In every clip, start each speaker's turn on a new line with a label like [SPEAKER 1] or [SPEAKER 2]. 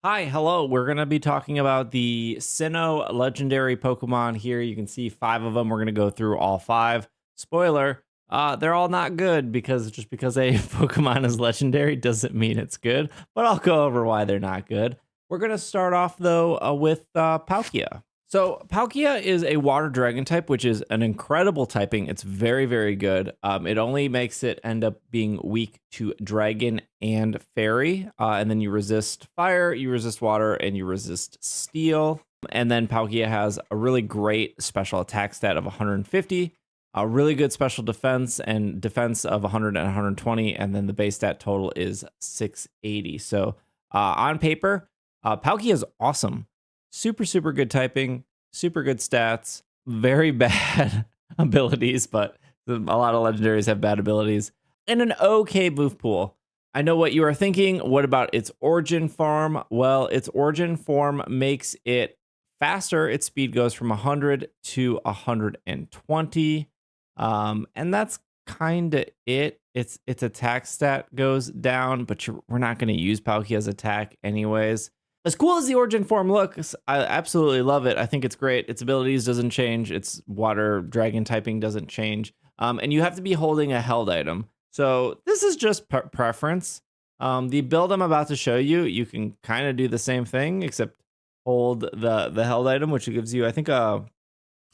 [SPEAKER 1] Hi, hello. We're going to be talking about the Sinnoh legendary Pokemon here. You can see 5 of them. We're going to go through all 5. Spoiler, they're all not good because just because a Pokemon is legendary doesn't mean it's good. But I'll go over why they're not good. We're going to start off, though, with Palkia. So Palkia is a water dragon type, which is an incredible typing. It's very, very good. It only makes it end up being weak to dragon and fairy. And then you resist fire, you resist water, and you resist steel. And then Palkia has a really great special attack stat of 150, a really good special defense and defense of 100 and 120. And then the base stat total is 680. So on paper, Palkia is awesome. Super, super good typing, super good stats, very bad abilities, but a lot of legendaries have bad abilities, and an okay move pool. I know what you are thinking. What about its origin form? Well, its origin form makes it faster. Its speed goes from 100 to 120. And that's kind of it. Its attack stat goes down, but we're not going to use Palkia's attack anyways. As cool as the origin form looks, I absolutely love it. I think it's great. Its abilities doesn't change. Its water dragon typing doesn't change. And you have to be holding a held item. So this is just preference. The build I'm about to show you, you can kind of do the same thing, except hold the held item, which gives you, I think, a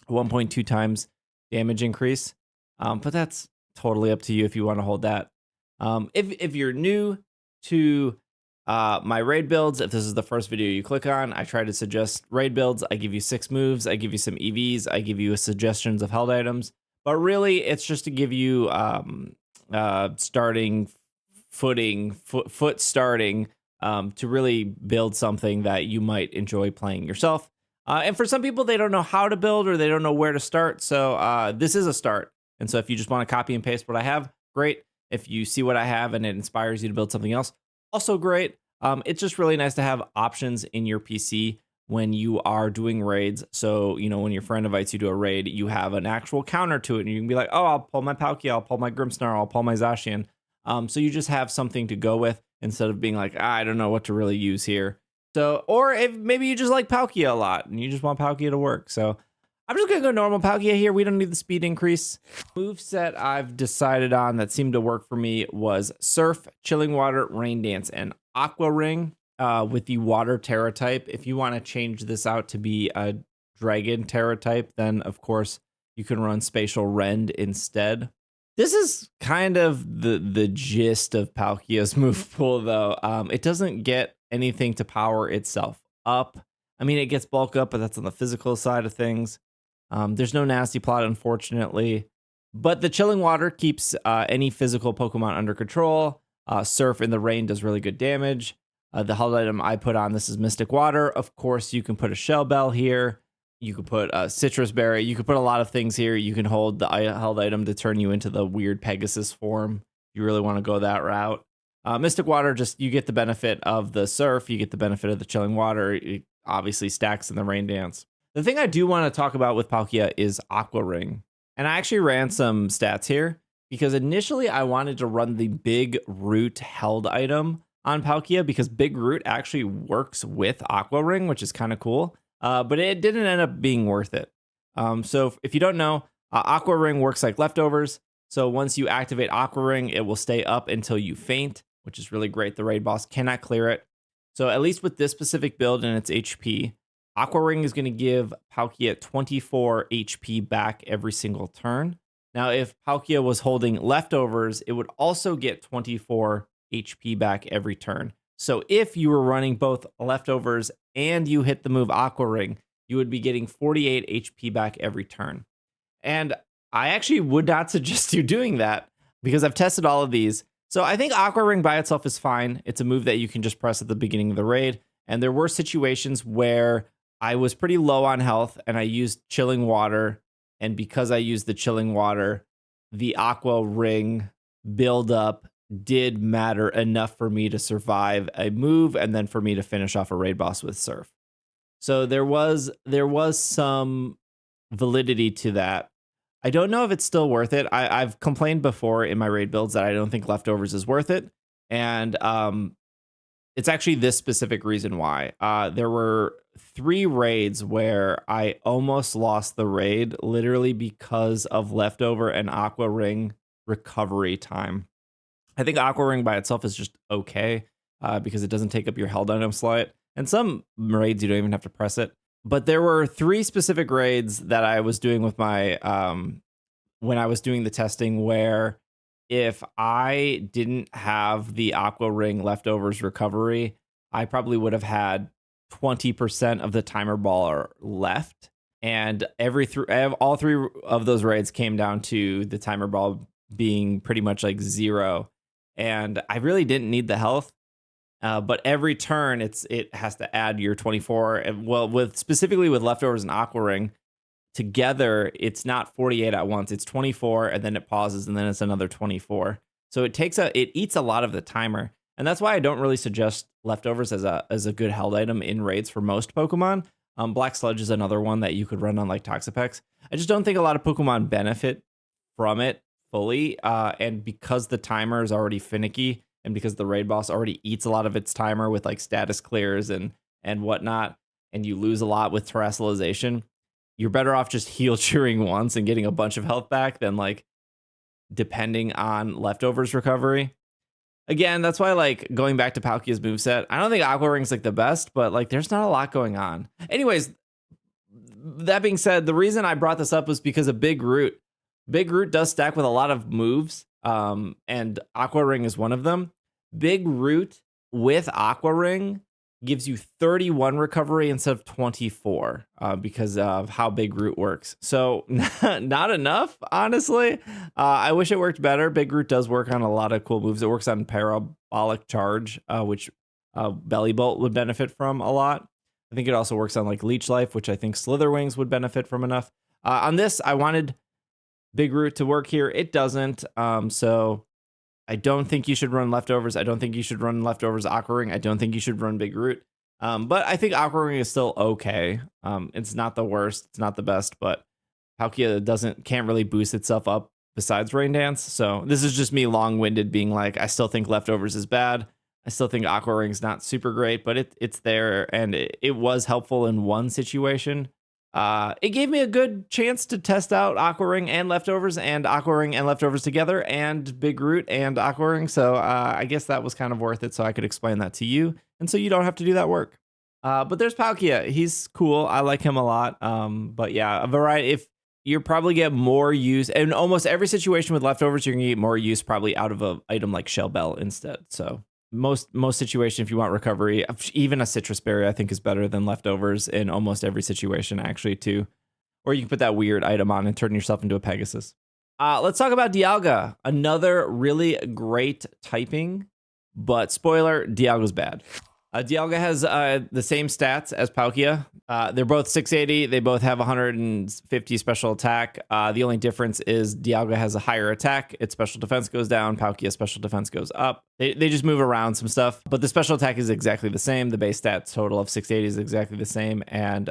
[SPEAKER 1] 1.2 times damage increase. But that's totally up to you if you want to hold that. If you're new to my raid builds, if this is the first video you click on, I try to suggest raid builds. I give you 6 moves, I give you some EVs, I give you suggestions of held items, but really it's just to give you starting footing, foot starting to really build something that you might enjoy playing yourself. And for some people, they don't know how to build or they don't know where to start. So this is a start. And so if you just want to copy and paste what I have, great. If you see what I have and it inspires you to build something else, also great. It's just really nice to have options in your PC when you are doing raids. So, you know, when your friend invites you to a raid, you have an actual counter to it. And you can be like, oh, I'll pull my Palkia, I'll pull my Grimmsnarl, I'll pull my Zacian. So you just have something to go with instead of being like, I don't know what to really use here. So, or if maybe you just like Palkia a lot and you just want Palkia to work. So I'm just going to go normal Palkia here. We don't need the speed increase. Moveset I've decided on that seemed to work for me was Surf, Chilling Water, Rain Dance, and Aqua Ring with the Water Terra type. If you want to change this out to be a Dragon Terra type, then of course you can run Spatial Rend instead. This is kind of the gist of Palkia's move pool, though. It doesn't get anything to power itself up. I mean, it gets bulk up, but that's on the physical side of things. There's no nasty plot, unfortunately, but the Chilling Water keeps any physical Pokemon under control. Surf in the rain does really good damage. The held item I put on this is Mystic Water. Of course, you can put a Shell Bell here. You could put a Citrus Berry. You could put a lot of things here. You can hold the held item to turn you into the weird Pegasus form. If you really want to go that route. Mystic Water, just you get the benefit of the Surf. You get the benefit of the Chilling Water. It obviously stacks in the Rain Dance. The thing I do want to talk about with Palkia is Aqua Ring. And I actually ran some stats here because initially I wanted to run the Big Root held item on Palkia because Big Root actually works with Aqua Ring, which is kind of cool. But it didn't end up being worth it. So if you don't know, Aqua Ring works like leftovers. So once you activate Aqua Ring, it will stay up until you faint, which is really great. The raid boss cannot clear it. So at least with this specific build and its HP, Aqua Ring is going to give Palkia 24 HP back every single turn. Now, if Palkia was holding leftovers, it would also get 24 HP back every turn. So if you were running both leftovers and you hit the move Aqua Ring, you would be getting 48 HP back every turn. And I actually would not suggest you doing that because I've tested all of these. So I think Aqua Ring by itself is fine. It's a move that you can just press at the beginning of the raid. And there were situations where I was pretty low on health and I used Chilling Water. And because I used the Chilling Water, the Aqua Ring buildup did matter enough for me to survive a move and then for me to finish off a raid boss with Surf. So there was some validity to that. I don't know if it's still worth it. I've complained before in my raid builds that I don't think leftovers is worth it. And It's actually this specific reason why. There were 3 raids where I almost lost the raid literally because of leftover and Aqua Ring recovery time. I think Aqua Ring by itself is just okay because it doesn't take up your held item slot. And some raids you don't even have to press it. But there were 3 specific raids that I was doing with my when I was doing the testing where if I didn't have the Aqua Ring leftovers recovery, I probably would have had 20% of the timer bar left. And all 3 of those raids came down to the timer ball being pretty much like 0. And I really didn't need the health. But every turn it has to add your 24. And well, specifically with leftovers and Aqua Ring, together it's not 48 at once, it's 24, and then it pauses, and then it's another 24. So it eats a lot of the timer, and that's why I don't really suggest leftovers as a good held item in raids for most Pokemon. Black Sludge is another one that you could run on like Toxapex. I just don't think a lot of Pokemon benefit from it fully, and because the timer is already finicky, and because the raid boss already eats a lot of its timer with like status clears and whatnot, and you lose a lot with terrestrialization, you're better off just heal cheering once and getting a bunch of health back than like depending on leftovers recovery. Again, that's why like going back to Palkia's moveset, I don't think Aqua Ring's like the best, but like there's not a lot going on. Anyways, that being said, the reason I brought this up was because of Big Root. Big Root does stack with a lot of moves, and Aqua Ring is one of them. Big Root with Aqua Ring gives you 31 recovery instead of 24 because of how Big Root works. So not enough, honestly. I wish it worked better. Big Root does work on a lot of cool moves. It works on Parabolic Charge, which Belly Bolt would benefit from a lot. I think it also works on like Leech Life, which I think Slitherwings would benefit from enough. On this, I wanted Big Root to work here. It doesn't. So I don't think you should run leftovers. I don't think you should run leftovers Aqua Ring. I don't think you should run Big Root. But I think Aqua Ring is still okay. It's not the worst. It's not the best, but Palkia can't really boost itself up besides Rain Dance. So this is just me long-winded being like, I still think leftovers is bad. I still think Aqua Ring's not super great, but it's there, and it was helpful in one situation. It gave me a good chance to test out Aqua Ring and Leftovers, and Aqua Ring and Leftovers together, and Big Root and Aqua Ring. So I guess that was kind of worth it, so I could explain that to you, and so you don't have to do that work. But there's Palkia. He's cool. I like him a lot. But yeah, a variety. If you probably get more use, in almost every situation with Leftovers, you're gonna get more use probably out of an item like Shell Bell instead. So most situation, if you want recovery, even a Citrus Berry I think is better than Leftovers in almost every situation actually too. Or you can put that weird item on and turn yourself into a Pegasus. Let's talk about Dialga, another really great typing, but spoiler, Dialga's bad. Dialga has the same stats as Palkia. They're both 680. They both have 150 special attack. The only difference is Dialga has a higher attack. Its special defense goes down. Palkia's special defense goes up. They just move around some stuff, but the special attack is exactly the same. The base stats total of 680 is exactly the same. And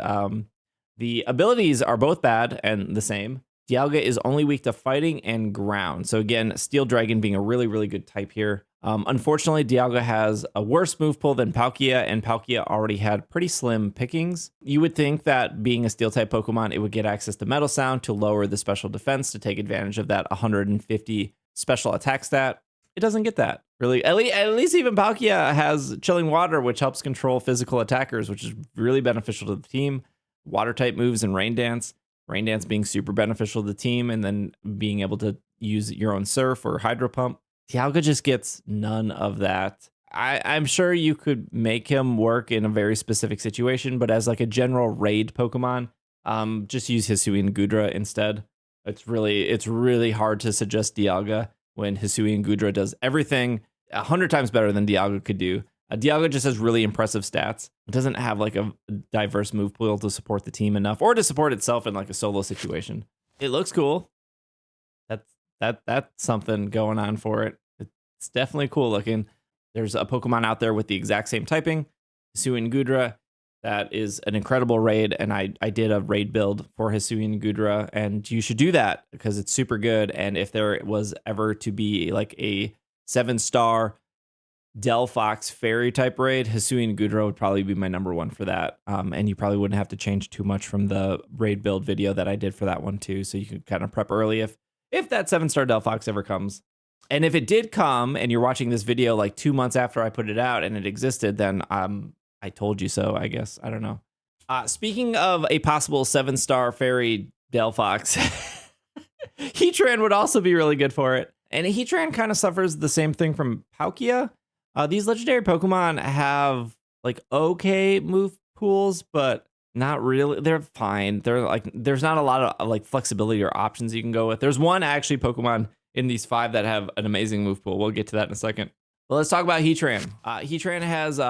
[SPEAKER 1] the abilities are both bad and the same. Dialga is only weak to fighting and ground. So again, Steel Dragon being a really, really good type here. Unfortunately, Dialga has a worse move pool than Palkia, and Palkia already had pretty slim pickings. You would think that being a Steel-type Pokemon, it would get access to Metal Sound to lower the special defense to take advantage of that 150 special attack stat. It doesn't get that, really. At least even Palkia has Chilling Water, which helps control physical attackers, which is really beneficial to the team. Water-type moves and Rain Dance. Rain Dance being super beneficial to the team, and then being able to use your own Surf or Hydro Pump. Dialga just gets none of that. I'm sure you could make him work in a very specific situation, but as like a general raid Pokemon, just use Hisui and Gudra instead. It's really hard to suggest Dialga when Hisui and Gudra does everything 100 times better than Dialga could do. Dialga just has really impressive stats. It doesn't have like a diverse move pool to support the team enough, or to support itself in like a solo situation. It looks cool. That's something going on for it. It's definitely cool looking. There's a Pokemon out there with the exact same typing, Hisui and Gudra. That is an incredible raid, and I did a raid build for Hisui and Gudra, and you should do that because it's super good. And if there was ever to be like a 7-star Delphox fairy type raid, Hisuian and Goodra would probably be my number one for that. And you probably wouldn't have to change too much from the raid build video that I did for that one too. So you could kind of prep early if that 7-star Delphox ever comes. And if it did come and you're watching this video like 2 months after I put it out and it existed, then I told you so, I guess. I don't know. Speaking of a possible 7-star fairy Delphox, Heatran would also be really good for it. And Heatran kind of suffers the same thing from Palkia. These legendary Pokemon have like okay move pools, but not really. They're fine. They're like, there's not a lot of like flexibility or options you can go with. There's one actually Pokemon in these 5 that have an amazing move pool. We'll get to that in a second. But let's talk about Heatran. Heatran has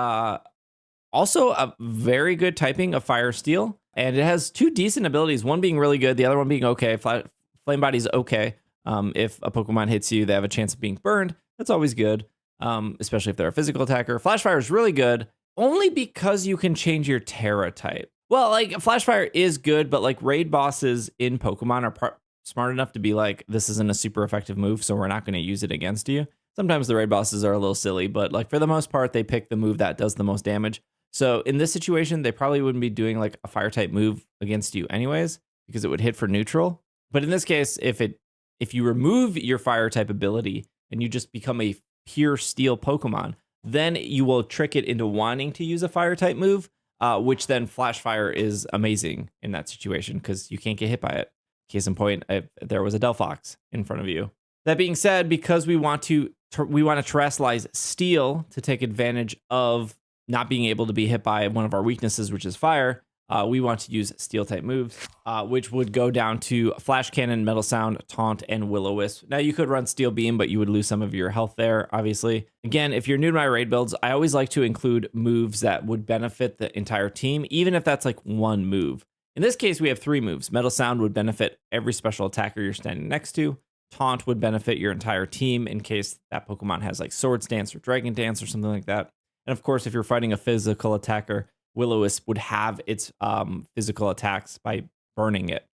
[SPEAKER 1] also a very good typing of Fire Steel, and it has 2 decent abilities. One being really good, the other one being okay. Flame Body's okay. If a Pokemon hits you, they have a chance of being burned. That's always good. Especially if they're a physical attacker. Flash Fire is really good, only because you can change your Terra type. Well, like Flash Fire is good, but like raid bosses in Pokemon are smart enough to be like, this isn't a super effective move, so we're not going to use it against you. Sometimes the raid bosses are a little silly, but like for the most part, they pick the move that does the most damage. So in this situation, they probably wouldn't be doing like a fire type move against you anyways, because it would hit for neutral. But in this case, if you remove your fire type ability and you just become a pure steel Pokemon, then you will trick it into wanting to use a fire type move, which then Flash Fire is amazing in that situation because you can't get hit by it. Case in point, if there was a Delphox in front of you. That being said, because we want to terrestrialize Steel to take advantage of not being able to be hit by one of our weaknesses, which is fire, we want to use Steel type moves, which would go down to Flash Cannon, Metal Sound, Taunt, and Will-O-Wisp. Now you could run Steel Beam, but you would lose some of your health there, obviously. Again, if you're new to my raid builds, I always like to include moves that would benefit the entire team, even if that's like one move. In this case, we have 3 moves. Metal Sound would benefit every special attacker you're standing next to. Taunt would benefit your entire team in case that Pokemon has like Swords Dance or Dragon Dance or something like that. And of course, if you're fighting a physical attacker, Will-O-Wisp would have its physical attacks by burning it.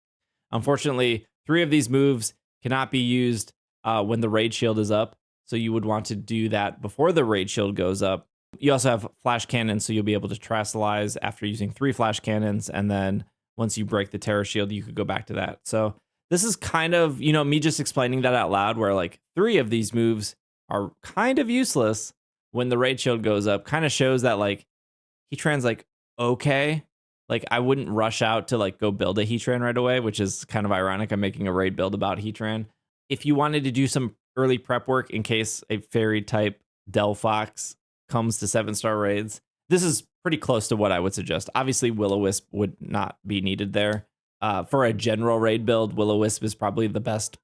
[SPEAKER 1] Unfortunately, 3 of these moves cannot be used when the Raid Shield is up, so you would want to do that before the Raid Shield goes up. You also have Flash Cannon, so you'll be able to terrestrialize after using 3 Flash Cannons, and then once you break the Terra Shield, you could go back to that. So this is kind of, me just explaining that out loud, where like 3 of these moves are kind of useless when the Raid Shield goes up. Kind of shows that like Heatran's like, okay, like I wouldn't rush out to like go build a Heatran right away, which is kind of ironic. I'm making a raid build about Heatran. If you wanted to do some early prep work in case a fairy type Delphox comes to 7-star raids, this is pretty close to what I would suggest. Obviously, Will-O-Wisp would not be needed there. For a general raid build, Will-O-Wisp is probably the best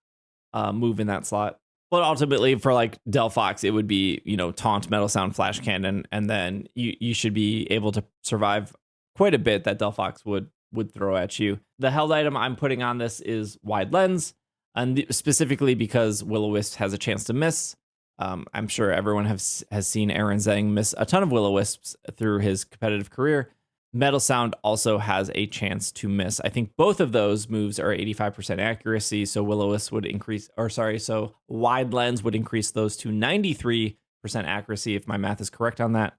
[SPEAKER 1] move in that slot. But ultimately, for like Delphox, it would be, Taunt, Metal Sound, Flash Cannon, and then you should be able to survive quite a bit that Delphox would throw at you. The held item I'm putting on this is Wide Lens, and specifically because Will-O-Wisp has a chance to miss. I'm sure everyone has seen Aaron Zhang miss a ton of Will-O-Wisps through his competitive career. Metal Sound also has a chance to miss. I think both of those moves are 85% accuracy, so Will-O-Wisp would increase, so Wide Lens would increase those to 93% accuracy, if my math is correct on that.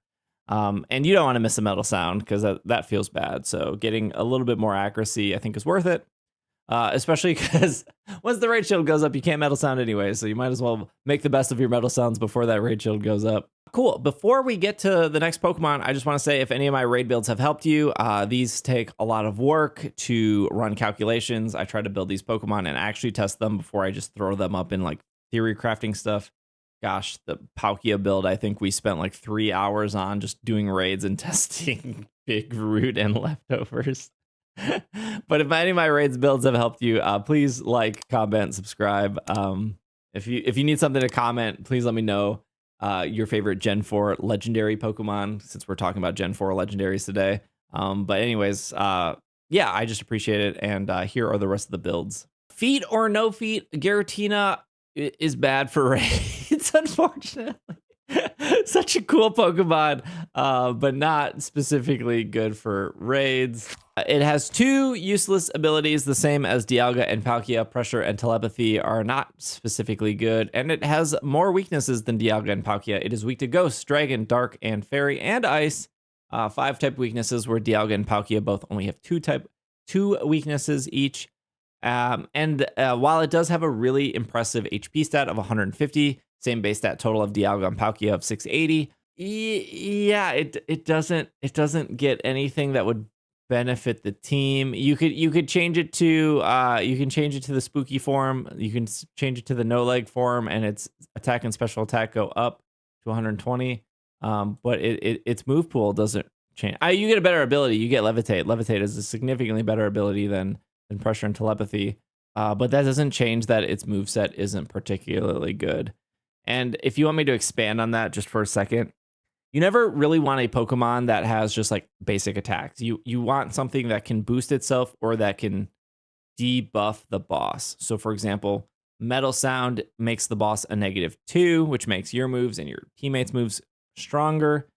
[SPEAKER 1] And you don't want to miss a Metal Sound, because that feels bad. So getting a little bit more accuracy, I think, is worth it. Especially because once the Raid Shield goes up, you can't Metal Sound anyway, so you might as well make the best of your Metal Sounds before that Raid Shield goes up. Cool. Before we get to the next Pokemon, I just want to say if any of my raid builds have helped you, these take a lot of work to run calculations. I try to build these Pokemon and actually test them before I just throw them up in like theory crafting stuff. Gosh, the Palkia build, I think we spent like 3 hours on just doing raids and testing Big Root and leftovers. But if any of my raids builds have helped you, please like, comment, subscribe. If you need something to comment, please let me know. Your favorite Gen 4 legendary Pokemon, since we're talking about Gen 4 legendaries today. But anyways, yeah, I just appreciate it. And here are the rest of the builds. Feet or no feet, Giratina is bad for raids, unfortunately. Such a cool Pokemon, but not specifically good for raids. It has 2 useless abilities, the same as Dialga and Palkia. Pressure and Telepathy are not specifically good, and it has more weaknesses than Dialga and Palkia. It is weak to Ghost, Dragon, Dark, and Fairy, and Ice. 5 type weaknesses, where Dialga and Palkia both only have 2 weaknesses each. While it does have a really impressive HP stat of 150, same base stat total of Dialga and Palkia of 680. Yeah, it doesn't get anything that would benefit the team. You could change it to the spooky form. You can change it to the no leg form, and its attack and special attack go up to 120. But its move pool doesn't change. You get a better ability. You get Levitate. Levitate is a significantly better ability than Pressure and Telepathy. But that doesn't change that its moveset isn't particularly good. And if you want me to expand on that just for a second, you never really want a Pokemon that has just like basic attacks. You want something that can boost itself or that can debuff the boss. So for example, Metal Sound makes the boss a -2, which makes your moves and your teammates' moves stronger.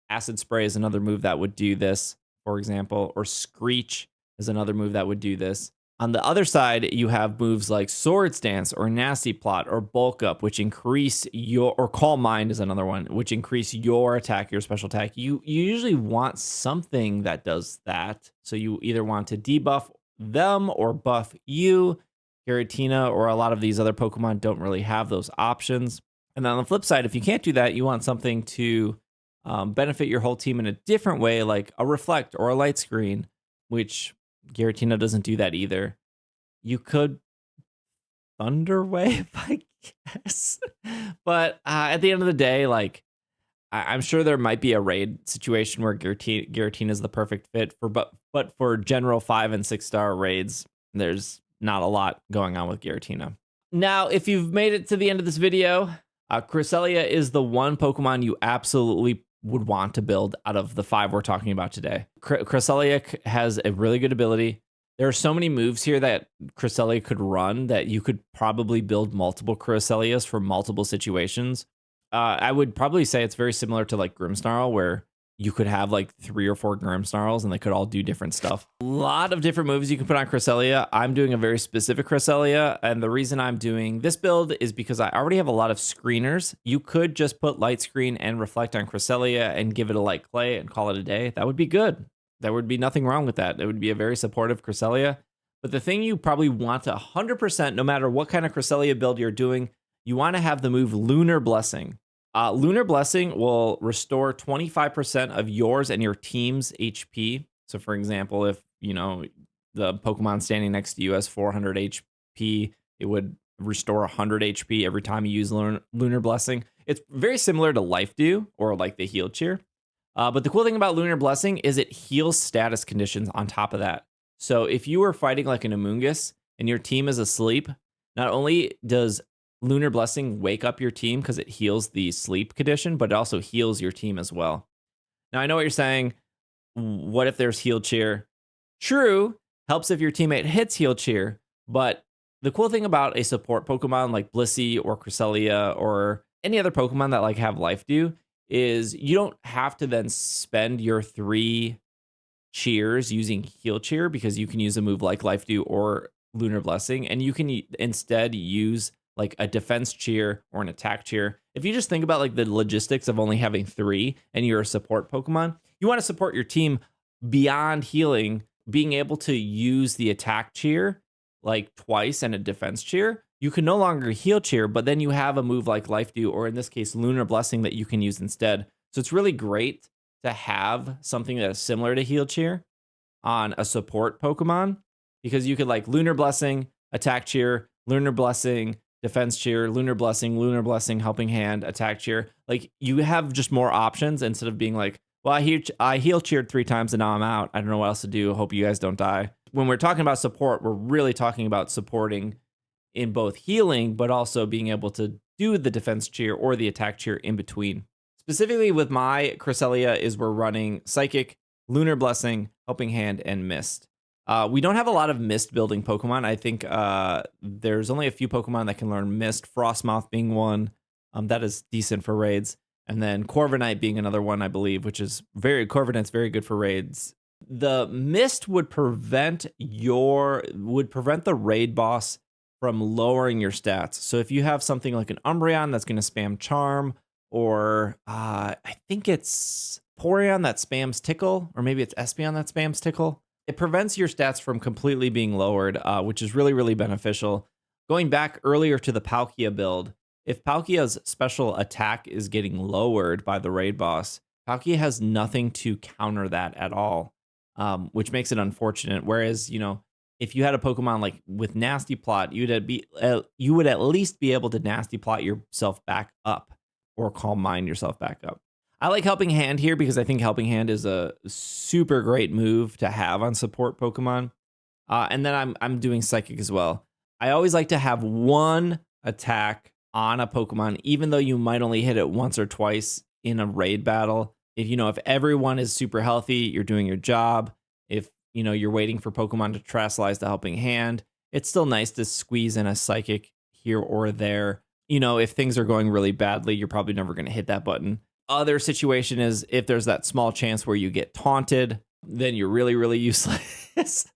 [SPEAKER 1] Acid Spray is another move that would do this, for example, or Screech is another move that would do this. On the other side, you have moves like Swords Dance or Nasty Plot or Bulk Up, which increase or Calm Mind is another one, which increase your attack, your special attack. You usually want something that does that. So you either want to debuff them or buff you. Giratina or a lot of these other Pokemon don't really have those options. And then on the flip side, if you can't do that, you want something to benefit your whole team in a different way, like a Reflect or a Light Screen, which Giratina doesn't do that either. You could Thunder Wave, I guess. But at the end of the day, like I'm sure there might be a raid situation where Giratina is the perfect fit for, but for general 5 and 6 star raids, there's not a lot going on with Giratina. Now, if you've made it to the end of this video, Cresselia is the one Pokemon you absolutely would want to build out of the 5 we're talking about today. Cresselia has a really good ability. There are so many moves here that Cresselia could run that you could probably build multiple Cresselias for multiple situations. I would probably say it's very similar to like Grimmsnarl, where you could have like 3 or 4 Grimmsnarls and they could all do different stuff. A lot of different moves you can put on Cresselia. I'm doing a very specific Cresselia, and the reason I'm doing this build is because I already have a lot of screeners. You could just put Light Screen and Reflect on Cresselia and give it a Light Clay and call it a day. That would be good. There would be nothing wrong with that. It would be a very supportive Cresselia. But the thing you probably want to 100%, no matter what kind of Cresselia build you're doing, you want to have the move Lunar Blessing. Lunar Blessing will restore 25% of yours and your team's HP. So for example, if the Pokemon standing next to you has 400 HP, it would restore 100 HP every time you use Lunar Blessing. It's very similar to Life Dew or like the Heal Cheer. But the cool thing about Lunar Blessing is it heals status conditions on top of that. So if you were fighting like an Amoonguss and your team is asleep, not only does Lunar Blessing wake up your team because it heals the sleep condition, but it also heals your team as well. Now, I know what you're saying. What if there's Heal Cheer? True, helps if your teammate hits Heal Cheer, but the cool thing about a support Pokemon like Blissey or Cresselia or any other Pokemon that like have Life Dew is you don't have to then spend your 3 cheers using Heal Cheer, because you can use a move like Life Dew or Lunar Blessing, and you can instead use like a defense cheer or an attack cheer. If you just think about like the logistics of only having 3 and you're a support Pokemon, you want to support your team beyond healing, being able to use the attack cheer like twice and a defense cheer. You can no longer heal cheer, but then you have a move like Life Dew, or in this case, Lunar Blessing, that you can use instead. So it's really great to have something that is similar to heal cheer on a support Pokemon, because you could like Lunar Blessing, attack cheer, Lunar Blessing, defense cheer, Lunar Blessing, helping hand, attack cheer. Like you have just more options instead of being like, well, I heal cheered 3 times and now I'm out. I don't know what else to do. Hope you guys don't die. When we're talking about support, we're really talking about supporting in both healing, but also being able to do the defense cheer or the attack cheer in between. Specifically with my Cresselia is we're running Psychic, Lunar Blessing, Helping Hand, and Mist. We don't have a lot of Mist building Pokemon. I think there's only a few Pokemon that can learn Mist, Frostmoth being one. That is decent for raids. And then Corviknight being another one, I believe, which is Corviknight's very good for raids. The mist would prevent the raid boss from lowering your stats. So if you have something like an Umbreon that's going to spam Charm, or I think it's Porygon that spams Tickle, or maybe it's Espeon that spams Tickle, it prevents your stats from completely being lowered, which is really, really beneficial. Going back earlier to the Palkia build, if Palkia's special attack is getting lowered by the raid boss, Palkia has nothing to counter that at all, which makes it unfortunate. Whereas, if you had a Pokemon like with Nasty Plot, you would at least be able to Nasty Plot yourself back up or Calm Mind yourself back up. I like Helping Hand here because I think Helping Hand is a super great move to have on support Pokemon. And then I'm doing Psychic as well. I always like to have one attack on a Pokemon, even though you might only hit it once or twice in a raid battle. If everyone is super healthy, you're doing your job. If you're waiting for Pokemon to Terastallize the Helping Hand, it's still nice to squeeze in a Psychic here or there. If things are going really badly, you're probably never going to hit that button. Other situation is if there's that small chance where you get taunted, then you're really, really useless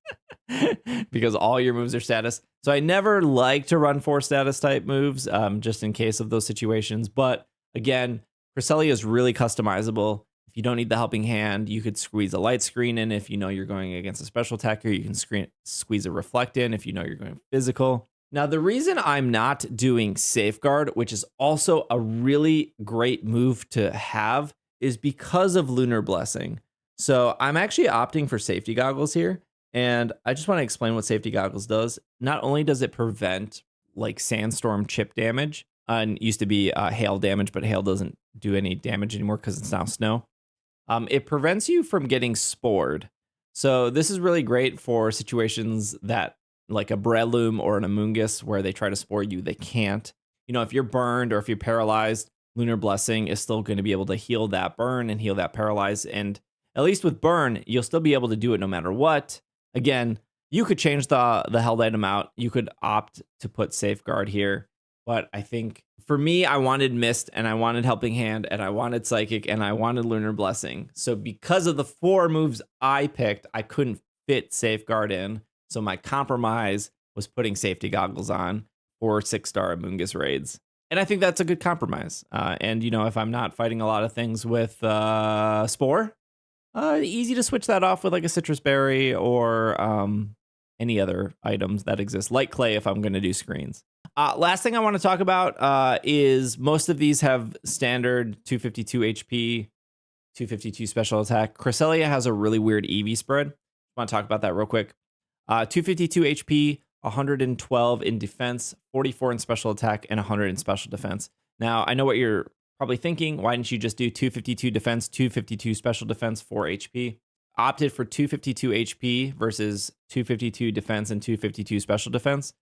[SPEAKER 1] because all your moves are status. So I never like to run 4 status type moves just in case of those situations. But again, Cresselia is really customizable. If you don't need the Helping Hand, you could squeeze a Light Screen in. If you're going against a special attacker, you can squeeze a Reflect in if you're going physical. Now, the reason I'm not doing Safeguard, which is also a really great move to have, is because of Lunar Blessing. So I'm actually opting for Safety Goggles here. And I just want to explain what Safety Goggles does. Not only does it prevent like Sandstorm chip damage, and used to be hail damage, but hail doesn't do any damage anymore because it's now snow. It prevents you from getting spored. So this is really great for situations that like a Breloom or an Amoonguss where they try to spore you, they can't. If you're burned or if you're paralyzed, Lunar Blessing is still going to be able to heal that burn and heal that paralyze. And at least with burn, you'll still be able to do it no matter what. Again, you could change the held item out. You could opt to put Safeguard here. But I think for me, I wanted Mist and I wanted Helping Hand and I wanted Psychic and I wanted Lunar Blessing. So because of the 4 moves I picked, I couldn't fit Safeguard in. So my compromise was putting Safety Goggles on for 6-star Amoonguss raids. And I think that's a good compromise. And, if I'm not fighting a lot of things with Spore, easy to switch that off with like a Citrus Berry or any other items that exist, like Clay if I'm going to do screens. Last thing I want to talk about is most of these have standard 252 HP, 252 special attack. Cresselia has a really weird EV spread. I want to talk about that real quick. 252 HP, 112 in defense, 44 in special attack, and 100 in special defense. Now, I know what you're probably thinking. Why didn't you just do 252 defense, 252 special defense, 4 HP? Opted for 252 HP versus 252 defense and 252 special defense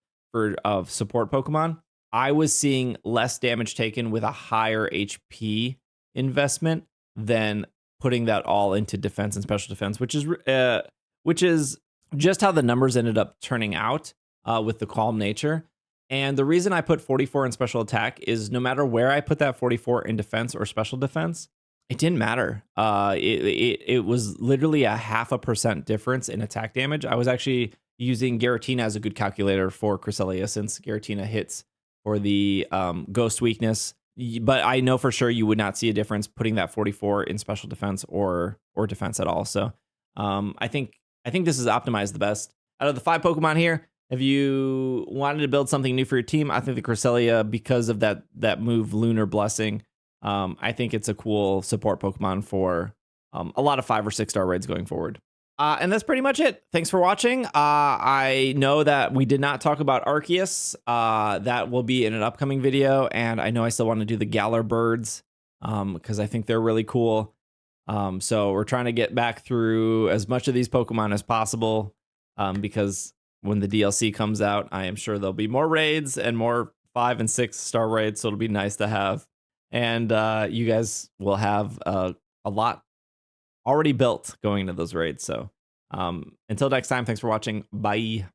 [SPEAKER 1] of support Pokemon. I was seeing less damage taken with a higher HP investment than putting that all into defense and special defense, which is just how the numbers ended up turning out with the calm nature. And the reason I put 44 in special attack is no matter where I put that 44 in defense or special defense, it didn't matter. It was literally a 0.5% difference in attack damage. I was actually using Giratina as a good calculator for Cresselia since Giratina hits for the ghost weakness. But I know for sure you would not see a difference putting that 44 in special defense or defense at all. So I think this is optimized the best. Out of the 5 Pokemon here, if you wanted to build something new for your team, I think the Cresselia, because of that move, Lunar Blessing, I think it's a cool support Pokemon for a lot of 5 or 6-star raids going forward. And that's pretty much it. Thanks for watching. I know that we did not talk about Arceus. That will be in an upcoming video. And I know I still want to do the Galar birds because I think they're really cool. So we're trying to get back through as much of these Pokemon as possible because when the DLC comes out, I am sure there'll be more raids and more 5 and 6-star raids. So it'll be nice to have. And you guys will have a lot already built going into those raids. So until next time, thanks for watching. Bye.